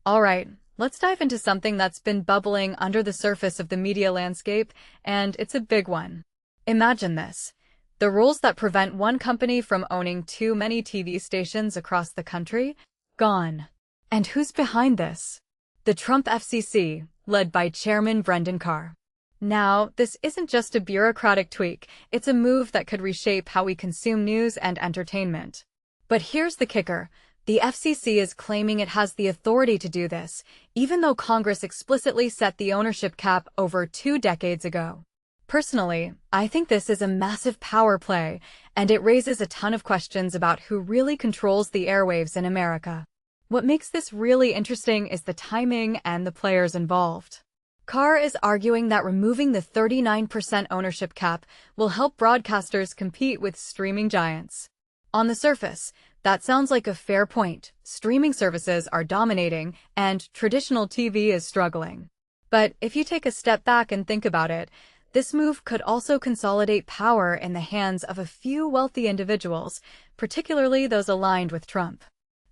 Alright, let's dive into something that's been bubbling under the surface of the media landscape, and it's a big one. Imagine this. The rules that prevent one company from owning too many TV stations across the country? Gone. And who's behind this? The Trump FCC, led by Chairman Brendan Carr. Now, this isn't just a bureaucratic tweak, it's a move that could reshape how we consume news and entertainment. But here's the kicker. The FCC is claiming it has the authority to do this, even though Congress explicitly set the ownership cap over 2 decades ago. Personally, I think this is a massive power play, and it raises a ton of questions about who really controls the airwaves in America. What makes this really interesting is the timing and the players involved. Carr is arguing that removing the 39% ownership cap will help broadcasters compete with streaming giants. On the surface, that sounds like a fair point. Streaming services are dominating, and traditional TV is struggling. But if you take a step back and think about it, this move could also consolidate power in the hands of a few wealthy individuals, particularly those aligned with Trump.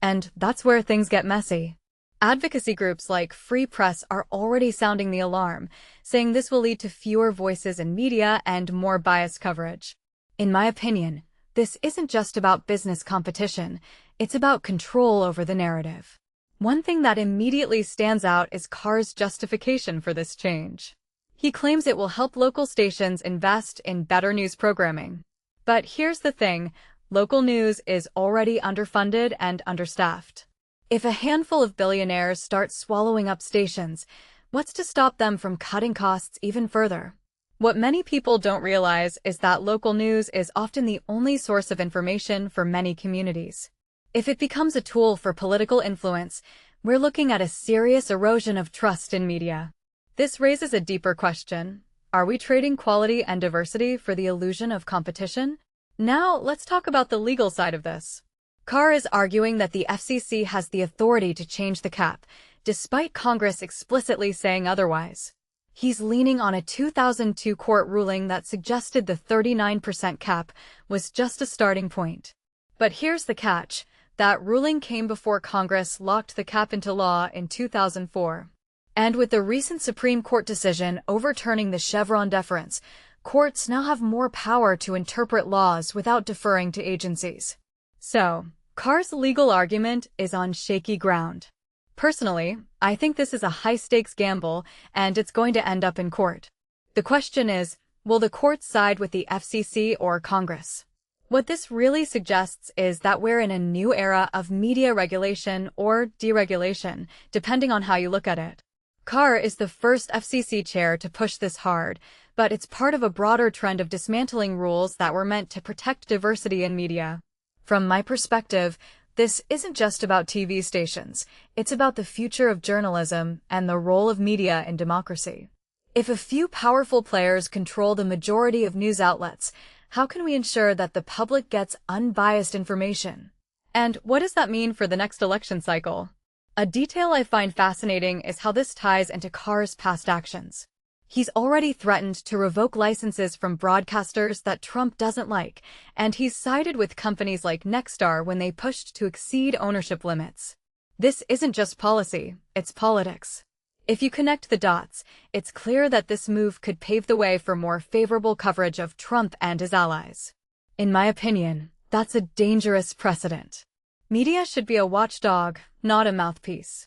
And that's where things get messy. Advocacy groups like Free Press are already sounding the alarm, saying this will lead to fewer voices in media and more biased coverage. In my opinion, this isn't just about business competition, it's about control over the narrative. One thing that immediately stands out is Carr's justification for this change. He claims it will help local stations invest in better news programming. But here's the thing, local news is already underfunded and understaffed. If a handful of billionaires start swallowing up stations, what's to stop them from cutting costs even further? What many people don't realize is that local news is often the only source of information for many communities. If it becomes a tool for political influence, we're looking at a serious erosion of trust in media. This raises a deeper question. Are we trading quality and diversity for the illusion of competition? Now, let's talk about the legal side of this. Carr is arguing that the FCC has the authority to change the cap, despite Congress explicitly saying otherwise. He's leaning on a 2002 court ruling that suggested the 39% cap was just a starting point. But here's the catch. That ruling came before Congress locked the cap into law in 2004. And with the recent Supreme Court decision overturning the Chevron deference, courts now have more power to interpret laws without deferring to agencies. So, Carr's legal argument is on shaky ground. Personally, I think this is a high-stakes gamble, and it's going to end up in court. The question is, will the courts side with the FCC or Congress? What this really suggests is that we're in a new era of media regulation or deregulation, depending on how you look at it. Carr is the first FCC chair to push this hard, but it's part of a broader trend of dismantling rules that were meant to protect diversity in media. From my perspective, this isn't just about TV stations, it's about the future of journalism and the role of media in democracy. If a few powerful players control the majority of news outlets, how can we ensure that the public gets unbiased information? And what does that mean for the next election cycle? A detail I find fascinating is how this ties into Carr's past actions. He's already threatened to revoke licenses from broadcasters that Trump doesn't like, and he's sided with companies like Nexstar when they pushed to exceed ownership limits. This isn't just policy, it's politics. If you connect the dots, it's clear that this move could pave the way for more favorable coverage of Trump and his allies. In my opinion, that's a dangerous precedent. Media should be a watchdog, not a mouthpiece.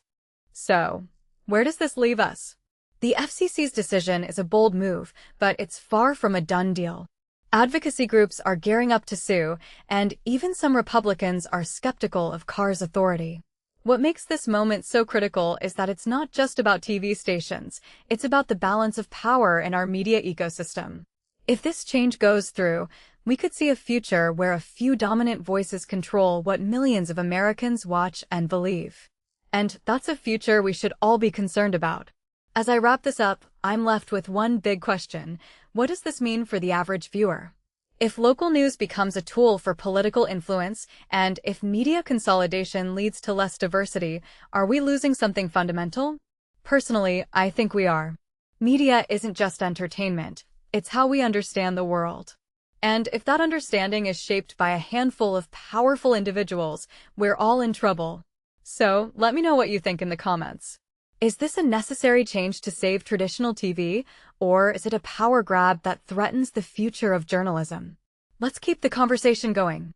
So, where does this leave us? The FCC's decision is a bold move, but it's far from a done deal. Advocacy groups are gearing up to sue, and even some Republicans are skeptical of Carr's authority. What makes this moment so critical is that it's not just about TV stations, it's about the balance of power in our media ecosystem. If this change goes through, we could see a future where a few dominant voices control what millions of Americans watch and believe. And that's a future we should all be concerned about. As I wrap this up, I'm left with one big question. What does this mean for the average viewer? If local news becomes a tool for political influence, and if media consolidation leads to less diversity, are we losing something fundamental? Personally, I think we are. Media isn't just entertainment, it's how we understand the world. And if that understanding is shaped by a handful of powerful individuals, we're all in trouble. So, let me know what you think in the comments. Is this a necessary change to save traditional TV, or is it a power grab that threatens the future of journalism? Let's keep the conversation going.